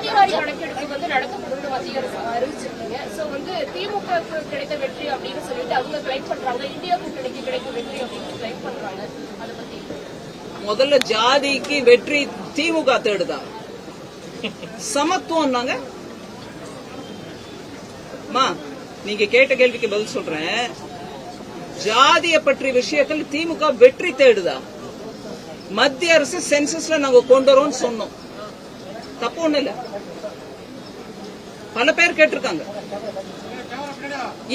சாதிவாரி கணக்கெடுப்பு வந்து நடத்தப்படும் மத்திய அரசு அறிவிச்சிருக்கீங்க. சோ வந்து திமுக கிடைத்த வெற்றி அப்படின்னு சொல்லிட்டு அவங்க கிளைம் பண்றாங்க, இந்தியா கூட்டணிக்கு கிடைத்த வெற்றி அப்படின்னு கிளைம் பண்றாங்க. அதை பத்தி முதல்ல ஜாதிக்கு வெற்றி திமுக தேடுதா? சமத்துவம் நீங்க கேட்ட கேள்விக்கு பதில் சொல்றேன். ஜாதிய பற்றிய விஷயத்தில் திமுக வெற்றி தேடுதா? மத்திய அரசு சென்சஸ்ல நாங்க கொண்டு வரோம் சொன்னோம், தப்பு ஒண்ணு இல்ல. பல பேர் கேட்டிருக்காங்க.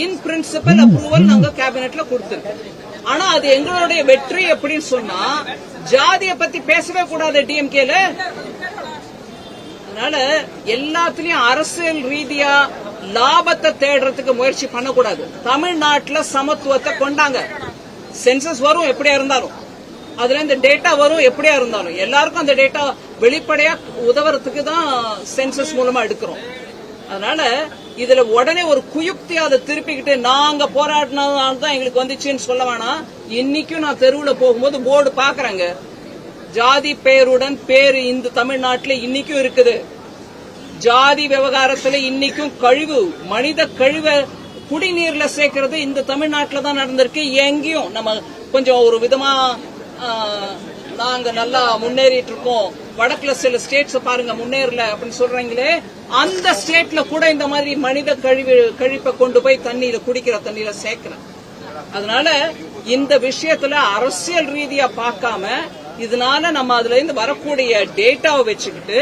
இன் பிரின்சிபல் அப்ரூவல் நாங்க கேபினெட்ல கொடுத்திருக்கோம். ஆனா அது எங்களுடைய வெற்றி அப்படின்னு சொன்னா ஜாதிய பத்தி பேசவே கூடாது டிஎம்கேல. அதனால எல்லாத்திலயும் அரசியல் ரீதியா லாபத்தை தேடுறதுக்கு முயற்சி பண்ணக்கூடாது. தமிழ்நாட்டுல சமத்துவத்தை கொண்டாங்க. சென்சஸ் வரும் எப்படியா இருந்தாலும், அதுல இந்த டேட்டா வரும் எப்படியா இருந்தாலும், எல்லாருக்கும் அந்த டேட்டா வெளிப்படையா உதவுறதுக்கு தான் சென்சஸ் மூலமா எடுக்கிறோம். அதனால இதுல உடனே ஒரு குயுக்தி அதை திருப்பிக்கிட்டு நாங்க போராடினதால தான் எங்களுக்கு வந்துச்சுன்னு சொல்ல வேணாம். இன்னைக்கும் நான் தெருவுல போகும்போது போர்டு பாக்குறேங்க, ஜாதி பெயருடன் பேரு இந்த தமிழ்நாட்டுல இன்னைக்கும் இருக்குது. ஜாதி விவகாரத்துல இன்னைக்கும் கழிவு, மனித கழிவை குடிநீர்ல சேர்க்கறது இந்த தமிழ்நாட்டுல தான் நடந்திருக்கு. எங்கேயும் நம்ம கொஞ்சம் ஒரு விதமா நாங்க நல்லா முன்னேறிட்டு இருக்கோம், வடக்குல சில ஸ்டேட்ஸ் பாருங்க முன்னேறல அப்படின்னு சொல்றீங்களே, அந்த ஸ்டேட்ல கூட இந்த மாதிரி மனித கழிப்பை கொண்டு போய் தண்ணீர குடிக்கிற தண்ணீர சேர்க்கல. அதனால இந்த விஷயத்துல அரசியல் ரீதியா பார்க்காம இதனால நம்ம அதுல இருந்து வரக்கூடிய டேட்டாவை வச்சுக்கிட்டு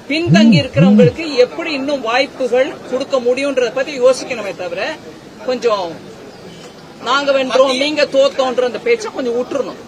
பின்தங்கி இருக்கிறவங்களுக்கு எப்படி இன்னும் வாய்ப்புகள் கொடுக்க முடியும்ன்றத பத்தி யோசிக்கணுமே தவிர கொஞ்சம் நாங்க வென்றோம் நீங்க தோத்தோன்ற அந்த பேச்சை கொஞ்சம் விட்டுறணும்.